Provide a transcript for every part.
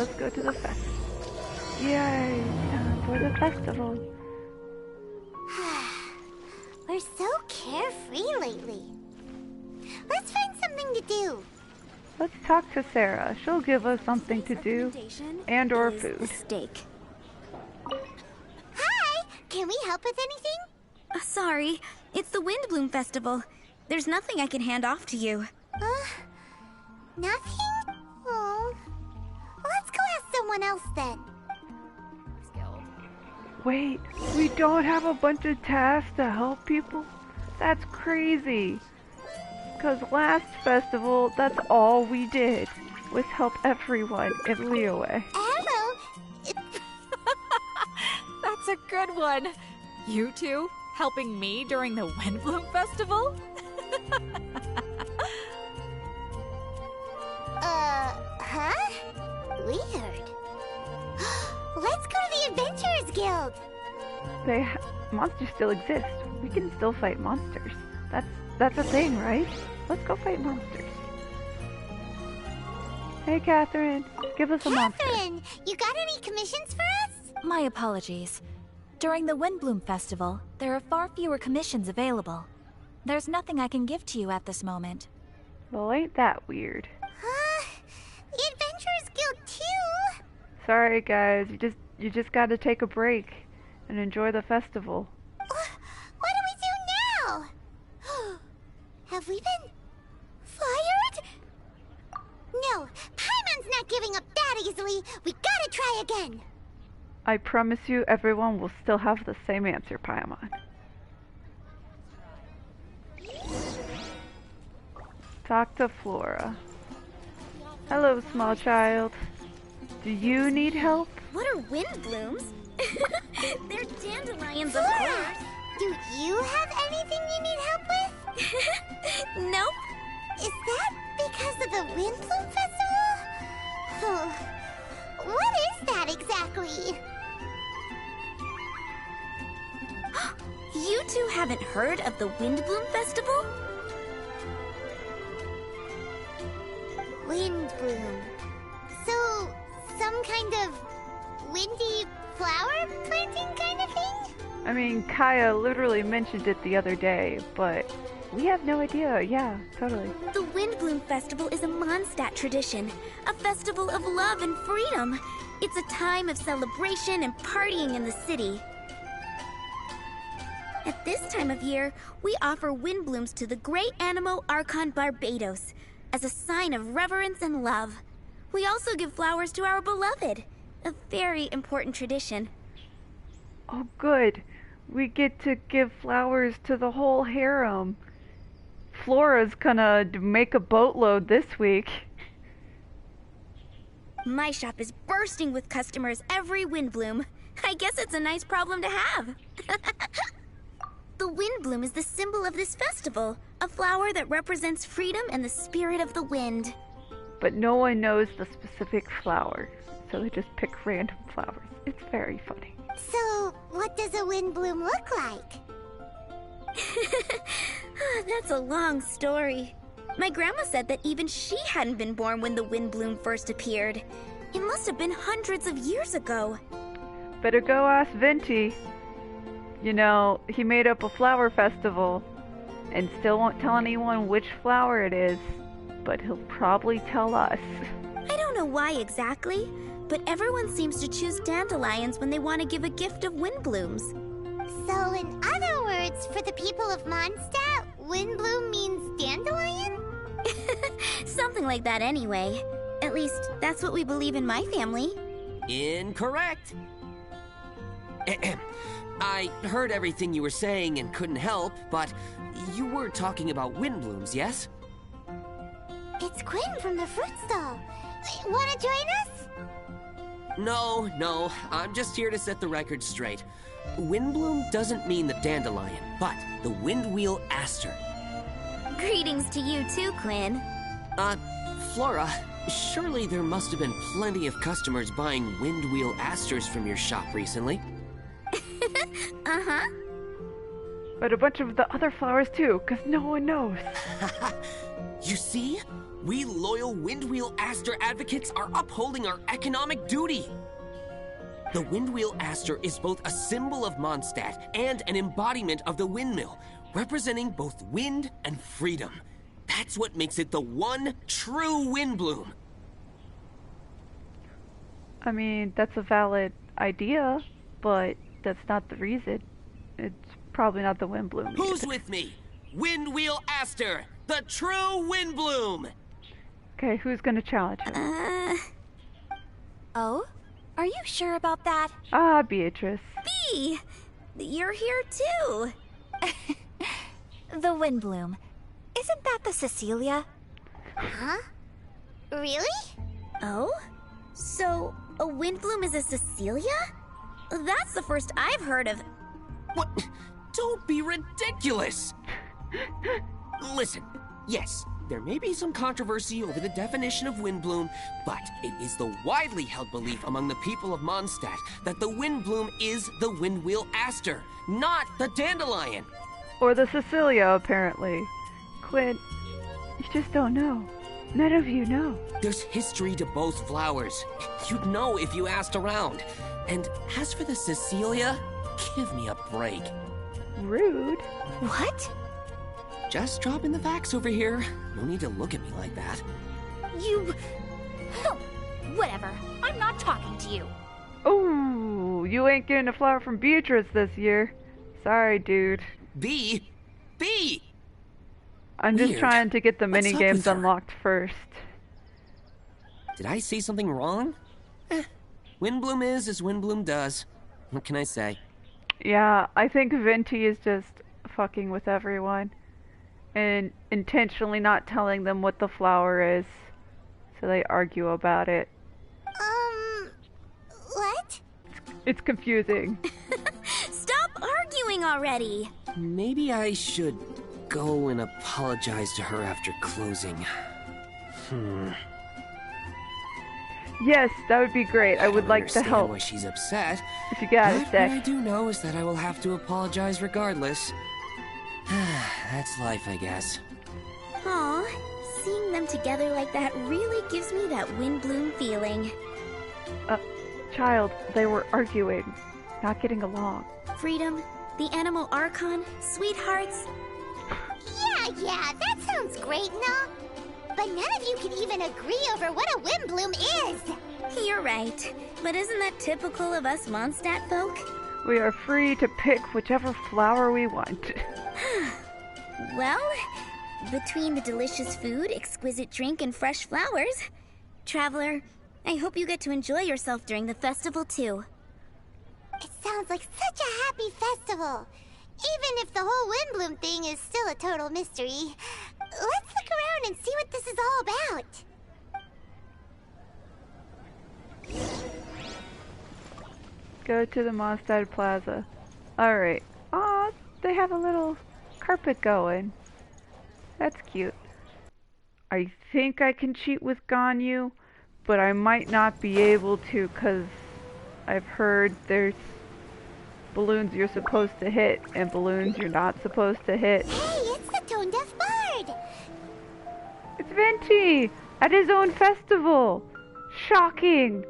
let's go to the festival. Yay, time for the festival. We're so carefree lately. Let's find something to do. Let's talk to Sarah. She'll give us something to do and or food. Steak. Hi! Can we help with anything? Sorry, it's the Windbloom Festival. There's nothing I can hand off to you. Nothing? Oh. Let's go ask someone else then. Wait, we don't have a bunch of tasks to help people? That's crazy. Because last festival, that's all we did, was help everyone in Liyue. Arrow? That's a good one. You two helping me during the Windbloom Festival? Huh? Weird. Let's go to the Adventurers Guild! Monsters still exist. We can still fight monsters. That's a thing, right? Let's go fight monsters. Hey, Catherine, give us a monster. Catherine, you got any commissions for us? My apologies. During the Windbloom Festival, there are far fewer commissions available. There's nothing I can give to you at this moment. Well, ain't that weird? The Adventurers Guild too? Sorry, guys. You just gotta take a break and enjoy the festival. What do we do now? Have we been fired? No, Paimon's not giving up that easily. We gotta try again. I promise you, everyone will still have the same answer, Paimon. Talk to Flora. Hello, small child. Do you need help? What are Windblooms? They're dandelions, of Flora, course. do you have anything you need help with? Nope. Is that because of the Windbloom Festival? What is that exactly? You two haven't heard of the Windbloom Festival? Windbloom. So, some kind of windy flower planting kind of thing? I mean, Kaya literally mentioned it the other day, but we have no idea. Yeah, totally. The Windbloom Festival is a Mondstadt tradition, a festival of love and freedom. It's a time of celebration and partying in the city. At this time of year, we offer windblooms to the great Animo Archon Barbados as a sign of reverence and love. We also give flowers to our beloved, a very important tradition. Oh, good. We get to give flowers to the whole harem. Flora's gonna make a boatload this week. My shop is bursting with customers every Windbloom. I guess it's a nice problem to have. The Windbloom is the symbol of this festival, a flower that represents freedom and the spirit of the wind. But no one knows the specific flower, so they just pick random flowers. It's very funny. So, what does a windbloom look like? That's a long story. My grandma said that even she hadn't been born when the Windbloom first appeared. It must have been hundreds of years ago. Better go ask Venti. You know, he made up a flower festival and still won't tell anyone which flower it is, but he'll probably tell us. I don't know why exactly, but everyone seems to choose dandelions when they want to give a gift of windblooms. So, in other words, for the people of Mondstadt, windbloom means dandelion? Something like that anyway. At least, that's what we believe in my family. Incorrect. I heard everything you were saying and couldn't help, but you were talking about windblooms, yes? It's Quinn from the fruit stall. Wanna join us? No, I'm just here to set the record straight. Windbloom doesn't mean the dandelion, but the windwheel aster. Greetings to you too, Quinn. Flora, surely there must have been plenty of customers buying windwheel asters from your shop recently. Uh-huh. But a bunch of the other flowers too, because no one knows. You see? We loyal Windwheel Aster advocates are upholding our economic duty. The Windwheel Aster is both a symbol of Mondstadt and an embodiment of the windmill, representing both wind and freedom. That's what makes it the one true Windbloom. I mean, that's a valid idea, but that's not the reason. It's probably not the Windbloom. Who's with me? Windwheel Aster, the true Windbloom! Okay, who's gonna challenge him? Oh? Are you sure about that? Ah, Beatrice. Bee! You're here too! The Windbloom. Isn't that the Cecilia? Huh? Really? Oh? So, a Windbloom is a Cecilia? That's the first I've heard of. What? Don't be ridiculous! Listen, yes, there may be some controversy over the definition of Windbloom, but it is the widely held belief among the people of Mondstadt that the Windbloom is the Windwheel Aster, not the Dandelion. Or the Cecilia, apparently. Clint, you just don't know. None of you know. There's history to both flowers. You'd know if you asked around. And as for the Cecilia, give me a break. Rude. What? Just dropping the facts over here. No need to look at me like that. You... Whatever. I'm not talking to you. Oh, you ain't getting a flower from Beatrice this year. Sorry, dude. B? I'm just Weird. trying to get the What's mini up games with her? unlocked first. Did I say something wrong? Windbloom is as Windbloom does. What can I say? Yeah, I think Venti is just fucking with everyone and intentionally not telling them what the flower is, so they argue about it. What? It's confusing. Stop arguing already! Maybe I should go and apologize to her after closing. Yes, that would be great. I would like to understand help why she's upset. if you got a But what I sec. do know is that I will have to apologize regardless. That's life, I guess. Aw, seeing them together like that really gives me that Windbloom feeling. Child, they were arguing, not getting along. Freedom, the Animal Archon, sweethearts. Yeah, that sounds great and all. But none of you can even agree over what a Windbloom is. You're right, but isn't that typical of us Mondstadt folk? We are free to pick whichever flower we want. Well, between the delicious food, exquisite drink, and fresh flowers, Traveler, I hope you get to enjoy yourself during the festival too. It sounds like such a happy festival. Even if the whole Windbloom thing is still a total mystery. Let's look around and see what this is all about. Go to the Mondstadt Plaza. Alright. Aw, they have a little carpet going. That's cute. I think I can cheat with Ganyu, but I might not be able to because I've heard there's balloons you're supposed to hit and balloons you're not supposed to hit. Hey, it's the Tone Deaf Bard! It's Venti! At his own festival! Shocking!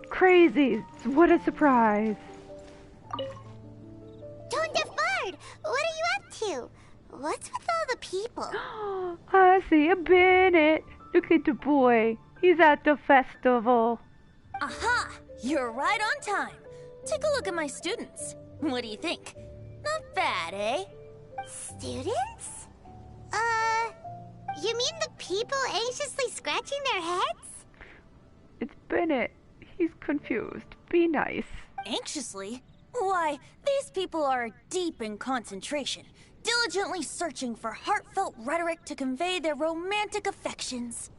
Crazy! What a surprise! Tone Deaf Bard! What are you up to? What's with all the people? I see a Bennett! Look at the boy! He's at the festival! Aha! You're right on time. Take a look at my students. What do you think? Not bad, eh? Students? You mean the people anxiously scratching their heads? It's Bennett. He's confused. Be nice. Anxiously? Why, these people are deep in concentration, diligently searching for heartfelt rhetoric to convey their romantic affections.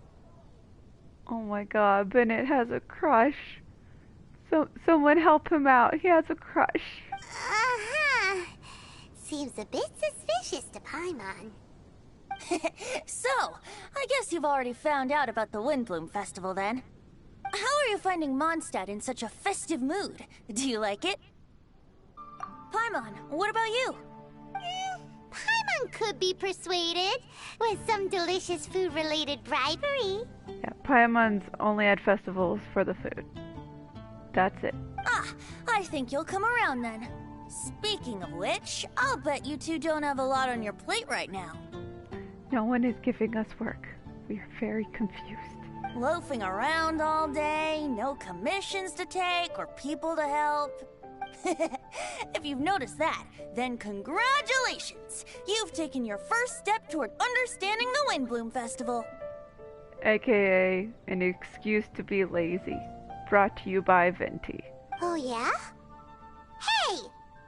Oh my god, Bennett has a crush. Someone help him out. He has a crush. Uh-huh. Seems a bit suspicious to Paimon. So, I guess you've already found out about the Windbloom Festival then. How are you finding Mondstadt in such a festive mood? Do you like it? Paimon, what about you? Paimon Paimon could be persuaded with some delicious food-related bribery. Yeah, Paimon's only at festivals for the food. That's it. Ah, I think you'll come around then. Speaking of which, I'll bet you two don't have a lot on your plate right now. No one is giving us work. We are very confused. Loafing around all day, no commissions to take or people to help. If you've noticed that, then congratulations! You've taken your first step toward understanding the Windbloom Festival. AKA an excuse to be lazy. Brought to you by Venti. Oh yeah? Hey!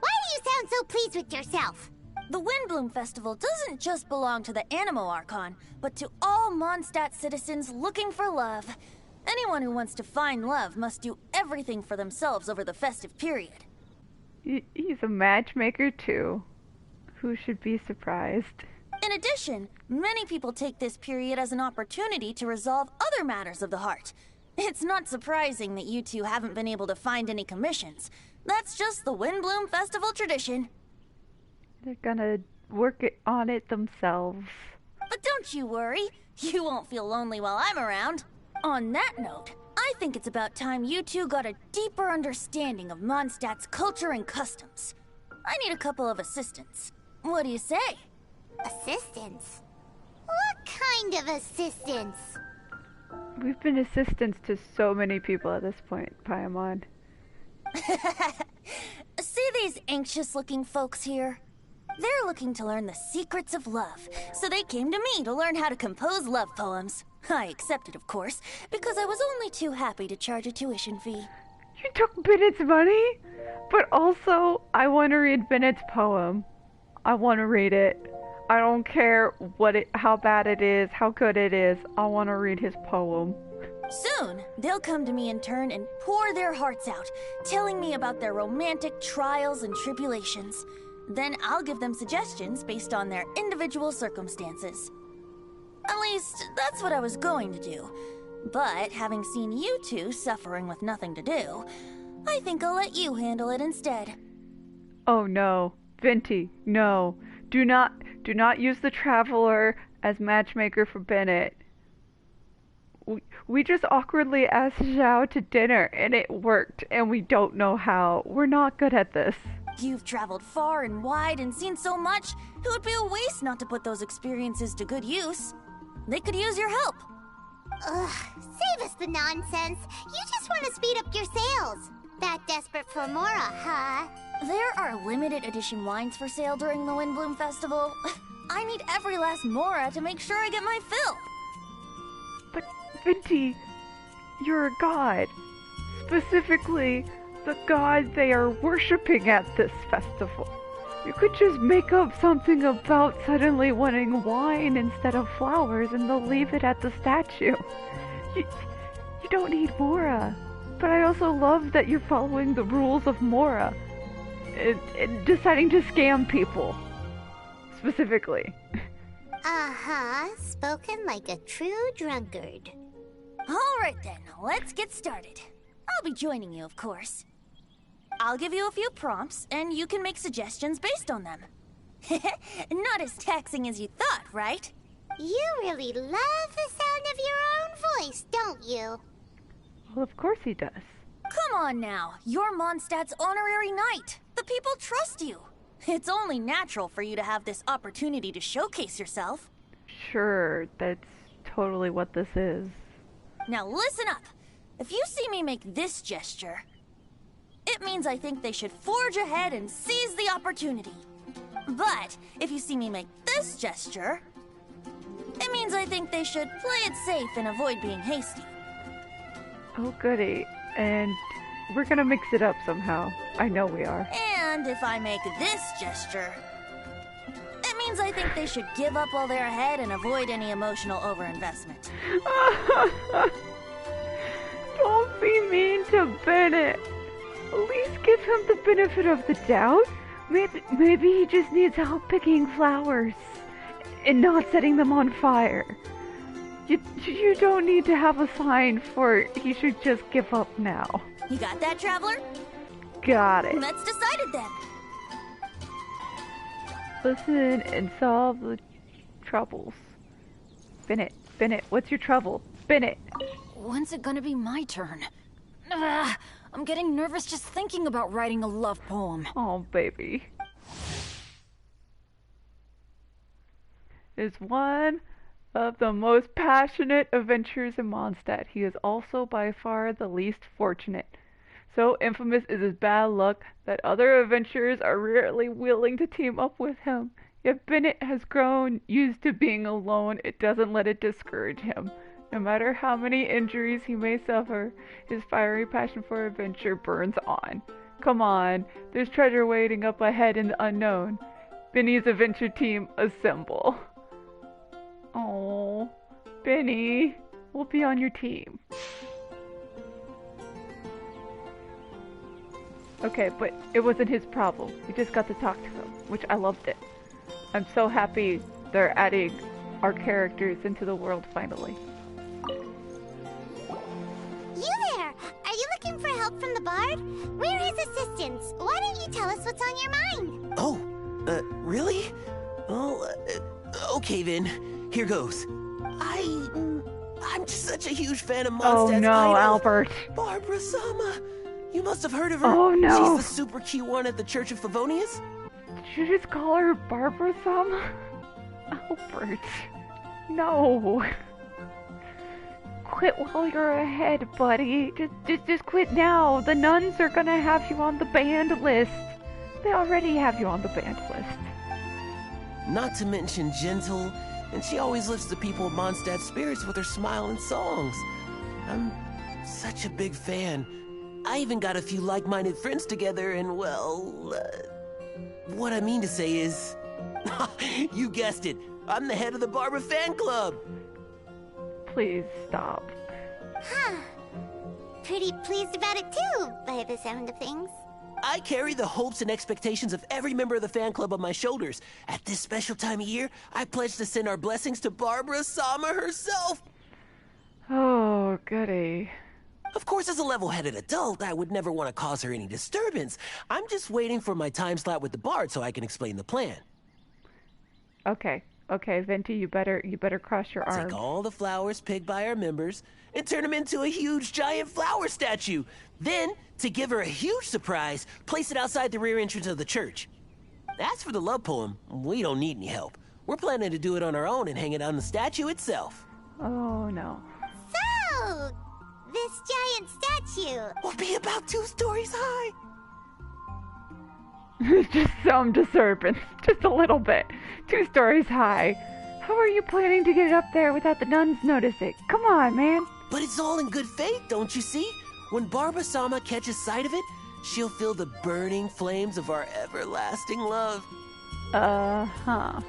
Why do you sound so pleased with yourself? The Windbloom Festival doesn't just belong to the Animo Archon, but to all Mondstadt citizens looking for love. Anyone who wants to find love must do everything for themselves over the festive period. He's a matchmaker too. Who should be surprised? In addition, many people take this period as an opportunity to resolve other matters of the heart. It's not surprising that you two haven't been able to find any commissions. That's just the Windbloom Festival tradition. They're gonna work on it themselves. But don't you worry. You won't feel lonely while I'm around. On that note, I think it's about time you two got a deeper understanding of Mondstadt's culture and customs. I need a couple of assistants. What do you say? Assistance? What kind of assistance? We've been assistants to so many people at this point, Paimon. See these anxious-looking folks here? They're looking to learn the secrets of love, so they came to me to learn how to compose love poems. I accepted, of course, because I was only too happy to charge a tuition fee. You took Bennett's money? But also, I want to read Bennett's poem. I want to read it. I don't care how bad it is, how good it is. I want to read his poem. Soon, they'll come to me in turn and pour their hearts out, telling me about their romantic trials and tribulations. Then I'll give them suggestions based on their individual circumstances. At least, that's what I was going to do. But having seen you two suffering with nothing to do, I think I'll let you handle it instead. Oh no. Venti, no. Do not use the Traveler as matchmaker for Bennett. We just awkwardly asked Zhao to dinner and it worked, and we don't know how. We're not good at this. You've traveled far and wide and seen so much, it would be a waste not to put those experiences to good use. They could use your help. Ugh, save us the nonsense. You just want to speed up your sales. That desperate for Mora, huh? There are limited edition wines for sale during the Windbloom Festival. I need every last Mora to make sure I get my fill. But, Venti, you're a god. Specifically, the god they are worshipping at this festival. You could just make up something about suddenly wanting wine instead of flowers and they'll leave it at the statue. You don't need Mora. But I also love that you're following the rules of Mora. And deciding to scam people. Specifically. Uh-huh. Spoken like a true drunkard. Alright then, let's get started. I'll be joining you, of course. I'll give you a few prompts, and you can make suggestions based on them. Not as taxing as you thought, right? You really love the sound of your own voice, don't you? Well, of course he does. Come on now, you're Mondstadt's honorary knight. The people trust you. It's only natural for you to have this opportunity to showcase yourself. Sure, that's totally what this is. Now listen up. If you see me make this gesture, it means I think they should forge ahead and seize the opportunity. But if you see me make this gesture, it means I think they should play it safe and avoid being hasty. Oh goody. And we're gonna mix it up somehow. I know we are. And if I make this gesture, it means I think they should give up while they're ahead and avoid any emotional overinvestment. Don't be mean to Bennett. At least give him the benefit of the doubt. Maybe he just needs help picking flowers and not setting them on fire. You don't need to have a sign for he should just give up now. You got that, Traveler? Got it. Let's decide it then. Listen and solve the troubles. Bennett, what's your trouble? Bennett! When's it gonna be my turn? Ugh, I'm getting nervous just thinking about writing a love poem. Oh, baby. Is one of the most passionate adventurers in Mondstadt. He is also by far the least fortunate. So infamous is his bad luck that other adventurers are rarely willing to team up with him. If Bennett has grown used to being alone, it doesn't let it discourage him. No matter how many injuries he may suffer, his fiery passion for adventure burns on. Come on, there's treasure waiting up ahead in the unknown. Benny's adventure team, assemble. Oh, Benny, we'll be on your team. Okay, but it wasn't his problem. We just got to talk to him, which I loved it. I'm so happy they're adding our characters into the world finally. You there! Are you looking for help from the bard? We're his assistants. Why don't you tell us what's on your mind? Oh, really? Well, okay then. Here goes. I'm just such a huge fan of Mondstadt's Oh no, idol, Albert. Barbara Sama. You must have heard of her. Oh no. She's the super cute one at the Church of Favonius. Did you just call her Barbara Sama? Albert. No. Quit while you're ahead, buddy. Just quit now. The nuns are gonna have you on the banned list. They already have you on the banned list. Not to mention gentle, and she always lifts the people of Mondstadt's spirits with her smile and songs. I'm such a big fan. I even got a few like-minded friends together, and well, what I mean to say is, you guessed it, I'm the head of the Barbara fan club. Please stop. Huh. Pretty pleased about it too, by the sound of things. I carry the hopes and expectations of every member of the fan club on my shoulders. At this special time of year, I pledge to send our blessings to Barbara Sama herself. Oh, goody. Of course, as a level-headed adult, I would never want to cause her any disturbance. I'm just waiting for my time slot with the bard so I can explain the plan. Okay, Venti, you better cross your arms. Take all the flowers picked by our members and turn them into a huge giant flower statue. Then, to give her a huge surprise, place it outside the rear entrance of the church. As for the love poem, we don't need any help. We're planning to do it on our own and hang it on the statue itself. Oh, no. So, this giant statue. Will be about 2 stories high. Just some disturbance. Just a little bit. 2 stories high. How are you planning to get it up there without the nuns noticing? Come on, man. But it's all in good faith, don't you see? When Barbara Sama catches sight of it, she'll feel the burning flames of our everlasting love. Uh-huh.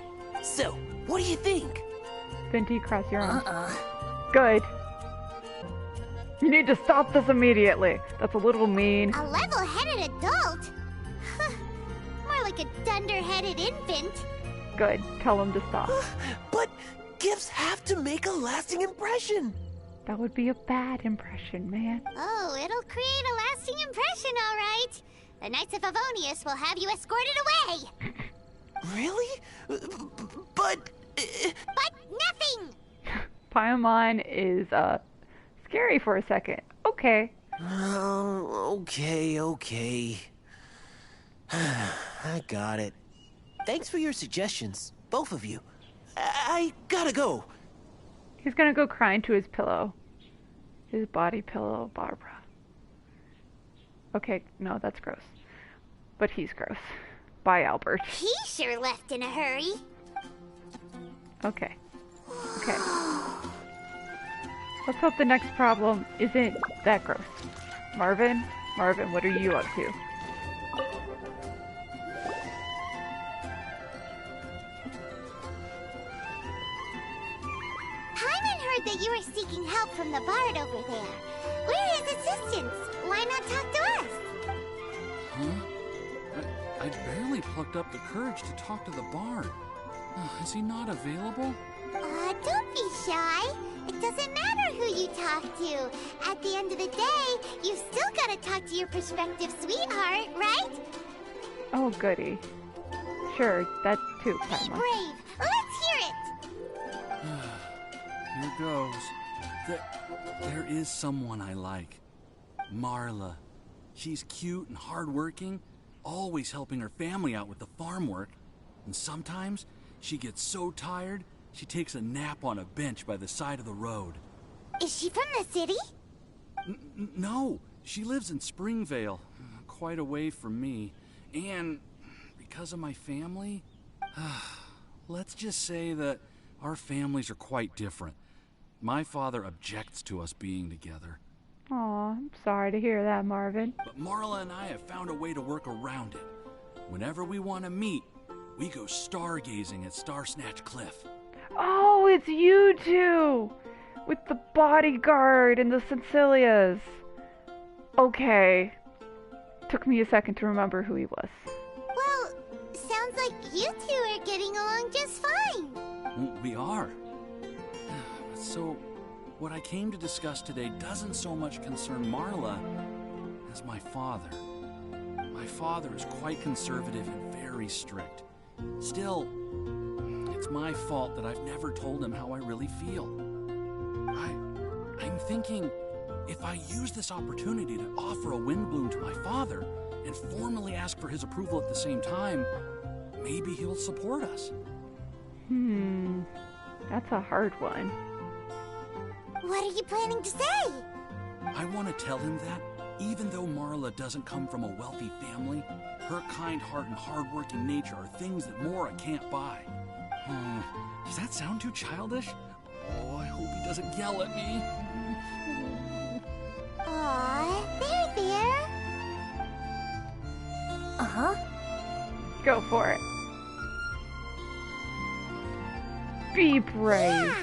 So, what do you think? Venti, cross your arms. Good. You need to stop this immediately. That's a little mean. A level-headed adult? More like a dunder-headed infant. Good. Tell him to stop. But gifts have to make a lasting impression. That would be a bad impression, man. Oh, it'll create a lasting impression, all right. The Knights of Favonius will have you escorted away. Really? But... But nothing! Paimon is, scary for a second. Okay. Oh, okay. I got it. Thanks for your suggestions, both of you. I gotta go. He's gonna go cry into his pillow. His body pillow, Barbara. Okay, no, that's gross. But he's gross. Bye, Albert. He sure left in a hurry. Okay. Let's hope the next problem isn't that gross. Marvin, what are you up to? Paimon heard that you were seeking help from the bard over there. We're his assistants. Why not talk to us? Huh? I barely plucked up the courage to talk to the bard. Is he not available? Don't be shy. It doesn't matter who you talk to. At the end of the day, you still gotta talk to your prospective sweetheart, right? Oh, goody. Sure, that too, Be Paimon. brave. Let's hear it. Here goes. There is someone I like. Marla. She's cute and hardworking, always helping her family out with the farm work. And sometimes she gets so tired, she takes a nap on a bench by the side of the road. Is she from the city? No, she lives in Springvale, quite away from me. And because of my family, let's just say that our families are quite different. My father objects to us being together. Aw, I'm sorry to hear that, Marvin. But Marla and I have found a way to work around it. Whenever we want to meet, we go stargazing at Star Snatch Cliff. Oh, it's you two! With the bodyguard and the Cecilias. Okay. Took me a second to remember who he was. Well, sounds like you two are getting along just fine. We are. So, what I came to discuss today doesn't so much concern Marla as my father. My father is quite conservative and very strict. Still, it's my fault that I've never told him how I really feel. I'm thinking, if I use this opportunity to offer a Windbloom to my father and formally ask for his approval at the same time, maybe he'll support us. That's a hard one. What are you planning to say? I want to tell him that, even though Marla doesn't come from a wealthy family, her kind heart and hardworking nature are things that Mora can't buy. Does that sound too childish? Oh, I hope he doesn't yell at me. Aw, there. Uh-huh. Go for it. Be brave. Yeah,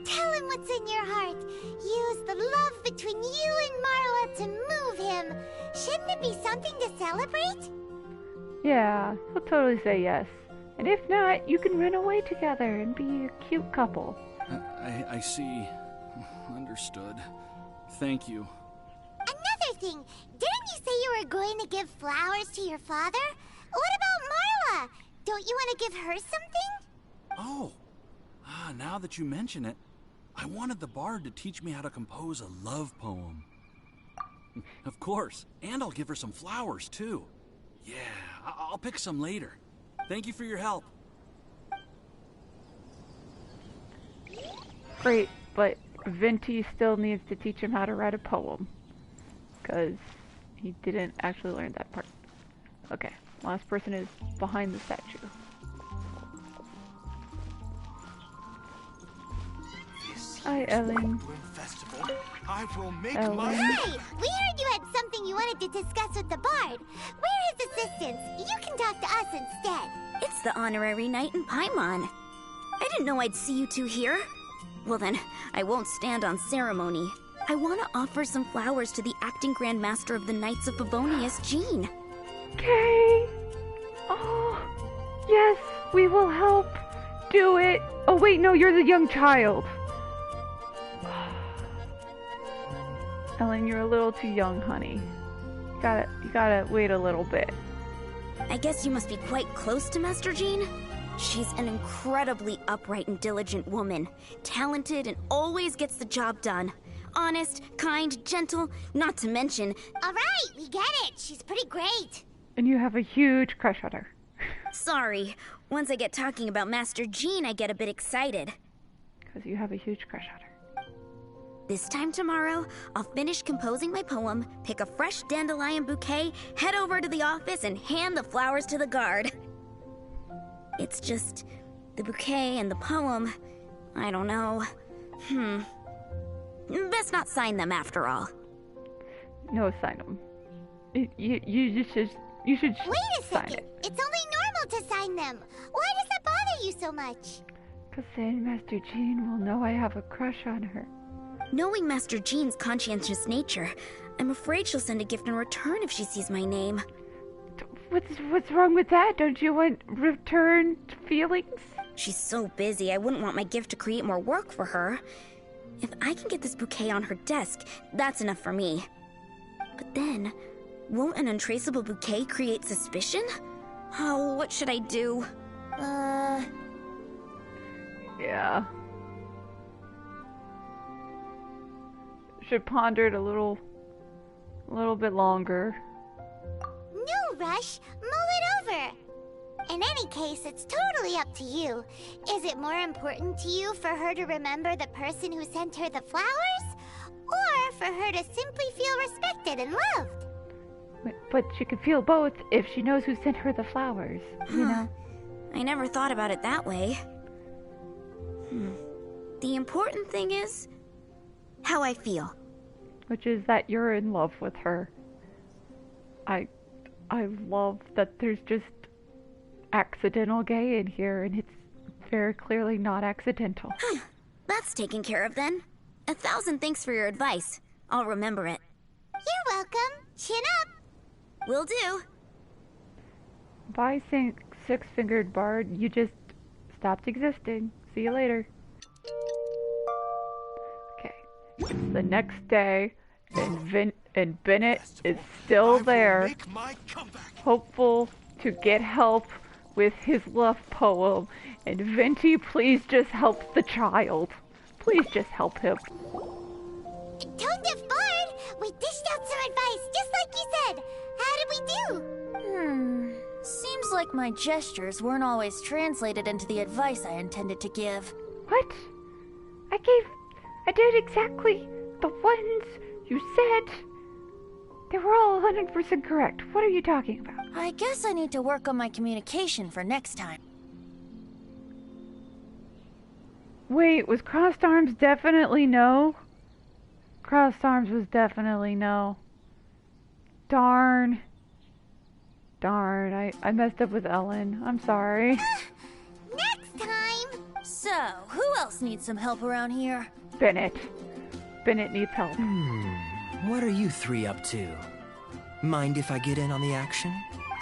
tell him what's in your heart. Use the love between you and Marla to move him. Shouldn't it be something to celebrate? Yeah, he'll totally say yes. And if not, you can run away together and be a cute couple. I see. Understood. Thank you. Another thing, didn't you say you were going to give flowers to your father? What about Marla? Don't you want to give her something? Oh, now that you mention it, I wanted the bard to teach me how to compose a love poem. Of course, and I'll give her some flowers, too. Yeah, I'll pick some later. Thank you for your help. Great, but Venti still needs to teach him how to write a poem. Because he didn't actually learn that part. Okay, last person is behind the statue. Hi, Ellen. Festival, I will make Ellen. my... Hey, we heard you had something you wanted to discuss with the bard. We're his assistants. You can talk to us instead. It's the honorary knight in Paimon. I didn't know I'd see you two here. Well then, I won't stand on ceremony. I want to offer some flowers to the acting Grand Master of the Knights of Favonius, Jean. Okay. Oh, yes, we will help. Do it. Oh wait, no, you're the young child. Ellen, you're a little too young, honey. You gotta wait a little bit. I guess you must be quite close to Master Jean? She's an incredibly upright and diligent woman. Talented and always gets the job done. Honest, kind, gentle, not to mention... All right, we get it. She's pretty great. And you have a huge crush on her. Sorry, once I get talking about Master Jean, I get a bit excited. Because you have a huge crush on her. This time tomorrow, I'll finish composing my poem, pick a fresh dandelion bouquet, head over to the office, and hand the flowers to the guard. It's just... the bouquet and the poem... I don't know. Best not sign them after all. No, sign them. You should Wait a sign second. it. It's only normal to sign them. Why does that bother you so much? Because then Master Jean will know I have a crush on her. Knowing Master Jean's conscientious nature, I'm afraid she'll send a gift in return if she sees my name. What's wrong with that? Don't you want returned feelings? She's so busy, I wouldn't want my gift to create more work for her. If I can get this bouquet on her desk, that's enough for me. But then, won't an untraceable bouquet create suspicion? Oh, what should I do? Yeah. Should ponder it a little bit longer. No rush. Mull it over. In any case, it's totally up to you. Is it more important to you for her to remember the person who sent her the flowers? Or for her to simply feel respected and loved? But she could feel both if she knows who sent her the flowers, you know? I never thought about it that way. The important thing is how I feel. Which is that you're in love with her. I love that there's just accidental gay in here, and it's very clearly not accidental. That's taken care of then. 1,000 thanks for your advice. I'll remember it. You're welcome. Chin up. Will do. Bye, six-fingered bard. You just stopped existing. See you later. Okay. It's the next day, and Bennett is still there, hopeful to get help with his love poem. And Venti, please just help the child. Please just help him. Toad Deaf Bard, we dished out some advice, just like you said. How did we do? Seems like my gestures weren't always translated into the advice I intended to give. What? I did exactly the ones you said. They were all 100% correct. What are you talking about? I guess I need to work on my communication for next time. Wait, was crossed arms definitely no? Crossed arms was definitely no. Darn. I messed up with Ellen. I'm sorry. Next time! So, who else needs some help around here? Bennett. Bennett needs help. What are you three up to? Mind if I get in on the action?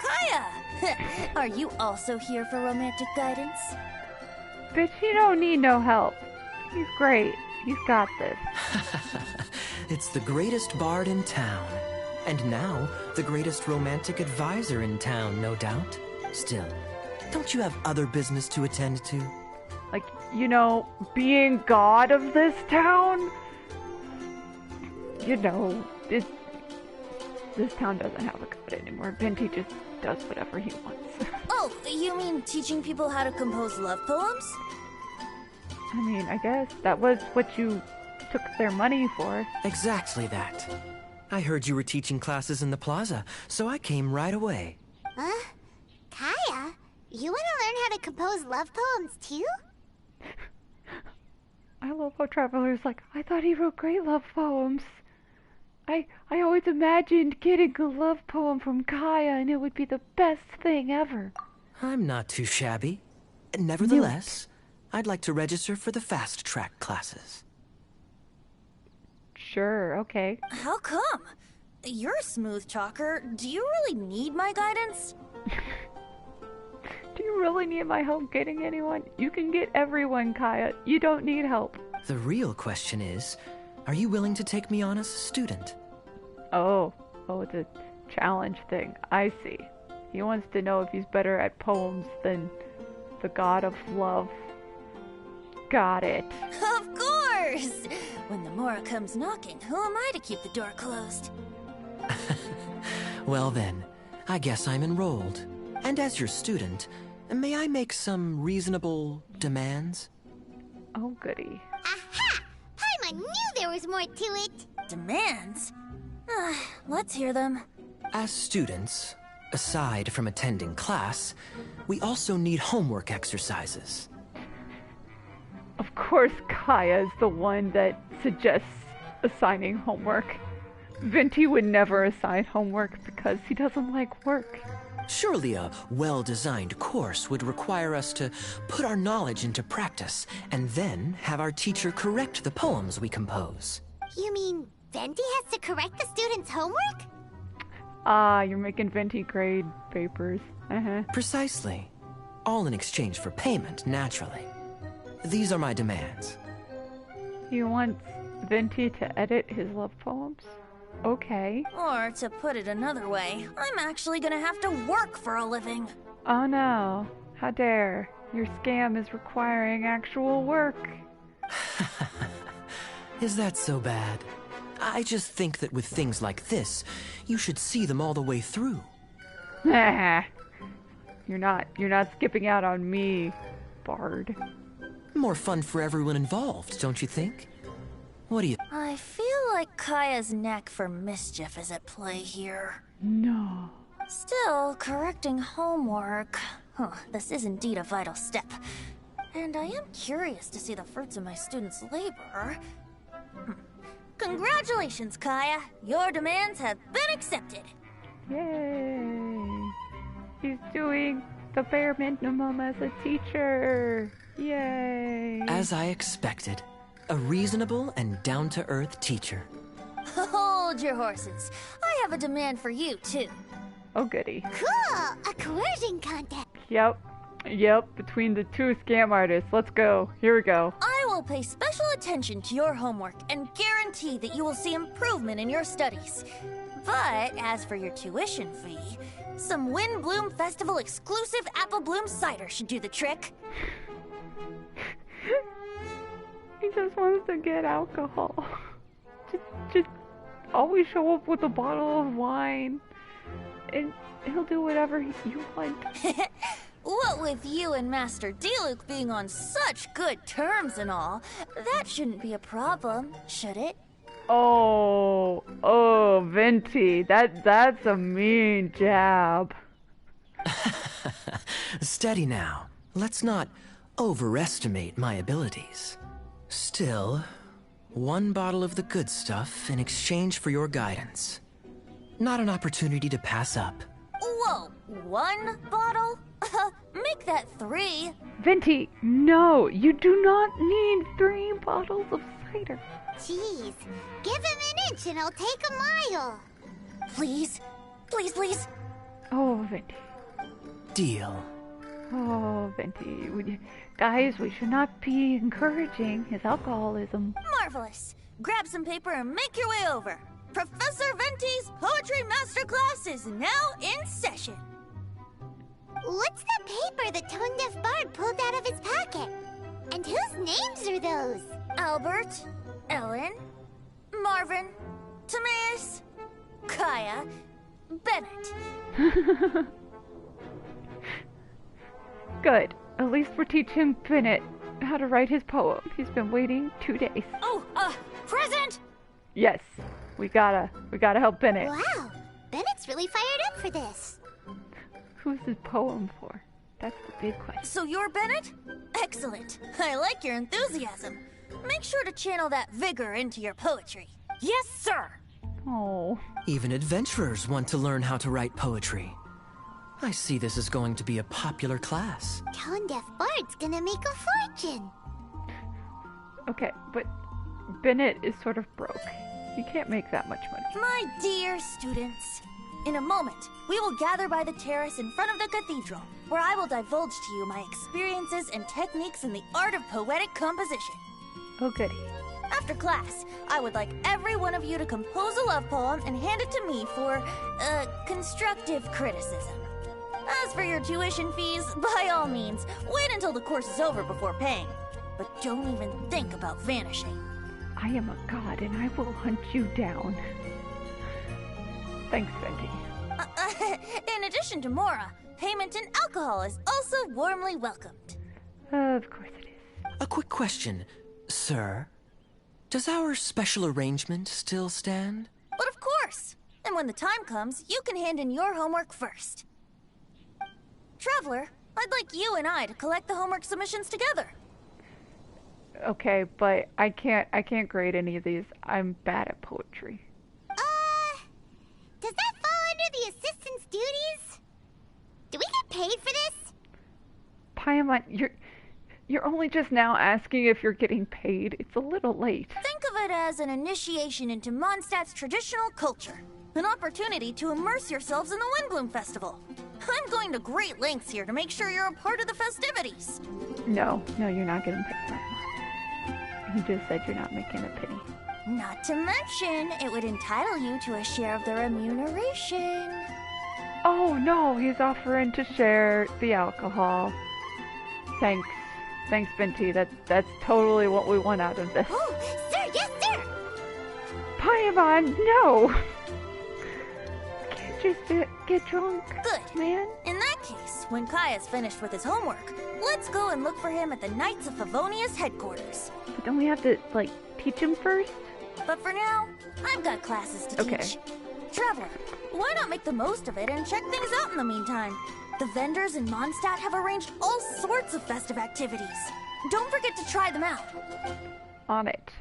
Kaya! Are you also here for romantic guidance? Bitch, you don't need no help. He's great. He's got this. It's the greatest bard in town. And now, the greatest romantic advisor in town, no doubt. Still, don't you have other business to attend to? Like, you know, being god of this town? You know, this town doesn't have a god anymore. Venti just does whatever he wants. Oh, you mean teaching people how to compose love poems? I mean, I guess that was what you took their money for. Exactly that. I heard you were teaching classes in the plaza, so I came right away. Huh? Kaya? You want to learn how to compose love poems too? I love how Traveler's like, I thought he wrote great love poems. I always imagined getting a love poem from Kaya, and it would be the best thing ever. I'm not too shabby. Nevertheless, I'd like to register for the fast track classes. Sure, okay. How come? You're a smooth talker. Do you really need my guidance? Do you really need my help getting anyone? You can get everyone, Kaya. You don't need help. The real question is, are you willing to take me on as a student? Oh, it's a challenge thing. I see. He wants to know if he's better at poems than the god of love. Got it. Of course! When the Mora comes knocking, who am I to keep the door closed? Well then, I guess I'm enrolled. And as your student, may I make some reasonable demands? Oh, goody. Aha! Paimon knew there was more to it! Demands? Let's hear them. As students, aside from attending class, we also need homework exercises. Of course Kaya is the one that suggests assigning homework. Venti would never assign homework because he doesn't like work. Surely a well-designed course would require us to put our knowledge into practice and then have our teacher correct the poems we compose. You mean Venti has to correct the students' homework? Ah, you're making Venti grade papers. Precisely. All in exchange for payment, naturally. These are my demands. He wants Venti to edit his love poems? Okay. Or, to put it another way, I'm actually gonna have to work for a living. Oh no. How dare. Your scam is requiring actual work. Is that so bad? I just think that with things like this, you should see them all the way through. You're not skipping out on me, Bard. More fun for everyone involved, don't you think? What do you... I feel like Kaya's knack for mischief is at play here. No. Still, correcting homework. This is indeed a vital step. And I am curious to see the fruits of my students' labor. Congratulations, Kaya! Your demands have been accepted! Yay! He's doing the bare minimum as a teacher! Yay! As I expected. A reasonable and down-to-earth teacher. Hold your horses. I have a demand for you, too. Oh, goody. Cool! A coercion contest! Yep, between the two scam artists. Let's go. Here we go. I will pay special attention to your homework and guarantee that you will see improvement in your studies. But as for your tuition fee, some Wind Bloom Festival exclusive apple bloom cider should do the trick. He just wants to get alcohol. Just always show up with a bottle of wine. And he'll do whatever you want. What with you and Master Diluc being on such good terms and all, that shouldn't be a problem, should it? Oh, Venti, that's a mean jab. Steady now. Let's not overestimate my abilities. Still, one bottle of the good stuff in exchange for your guidance. Not an opportunity to pass up. Whoa, one bottle? Make that 3. Venti, no, you do not need 3 bottles of cider. Jeez, give him an inch and I'll take a mile. Please, please, please. Oh, Venti. Deal. Oh, Venti. Guys, we should not be encouraging his alcoholism. Marvelous. Grab some paper and make your way over. Professor Venti's Poetry Masterclass is now in session. What's the paper the tone-deaf bard pulled out of his pocket? And whose names are those? Albert, Ellen, Marvin, Timaeus, Kaya, Bennett. Good. At least we're teaching Bennett how to write his poem. He's been waiting 2 days. Oh, present! Yes. We gotta help Bennett. Wow, Bennett's really fired up for this. Who's his poem for? That's the big question. So you're Bennett? Excellent. I like your enthusiasm. Make sure to channel that vigor into your poetry. Yes, sir! Oh. Even adventurers want to learn how to write poetry. I see this is going to be a popular class. Tone-deaf bard's gonna make a fortune. Okay, but Bennett is sort of broke. He can't make that much money. My dear students, in a moment, we will gather by the terrace in front of the cathedral, where I will divulge to you my experiences and techniques in the art of poetic composition. Oh, goody. After class, I would like every one of you to compose a love poem and hand it to me for, constructive criticism. As for your tuition fees, by all means, wait until the course is over before paying. But don't even think about vanishing. I am a god and I will hunt you down. Thanks, Venti. In addition to Mora, payment in alcohol is also warmly welcomed. Of course it is. A quick question, sir. Does our special arrangement still stand? But of course! And when the time comes, you can hand in your homework first. Traveler, I'd like you and I to collect the homework submissions together. Okay, but I can't grade any of these. I'm bad at poetry. Does that fall under the assistant's duties? Do we get paid for this? Paimon, you're only just now asking if you're getting paid. It's a little late. Think of it as an initiation into Mondstadt's traditional culture. An opportunity to immerse yourselves in the Windbloom Festival. I'm going to great lengths here to make sure you're a part of the festivities. No, you're not getting paid, Paimon. You just said you're not making a penny. Not to mention, it would entitle you to a share of the remuneration. Oh no, he's offering to share the alcohol. Thanks. Thanks, Venti. That's totally what we want out of this. Oh, sir, yes, sir! Paimon, no! Can't just get drunk, Good. man. In that case, when Kaya's finished with his homework, let's go and look for him at the Knights of Favonia's headquarters. But don't we have to, like, teach him first? But for now, I've got classes to Okay. teach. Traveler, why not make the most of it and check things out in the meantime? The vendors in Mondstadt have arranged all sorts of festive activities. Don't forget to try them out. On it.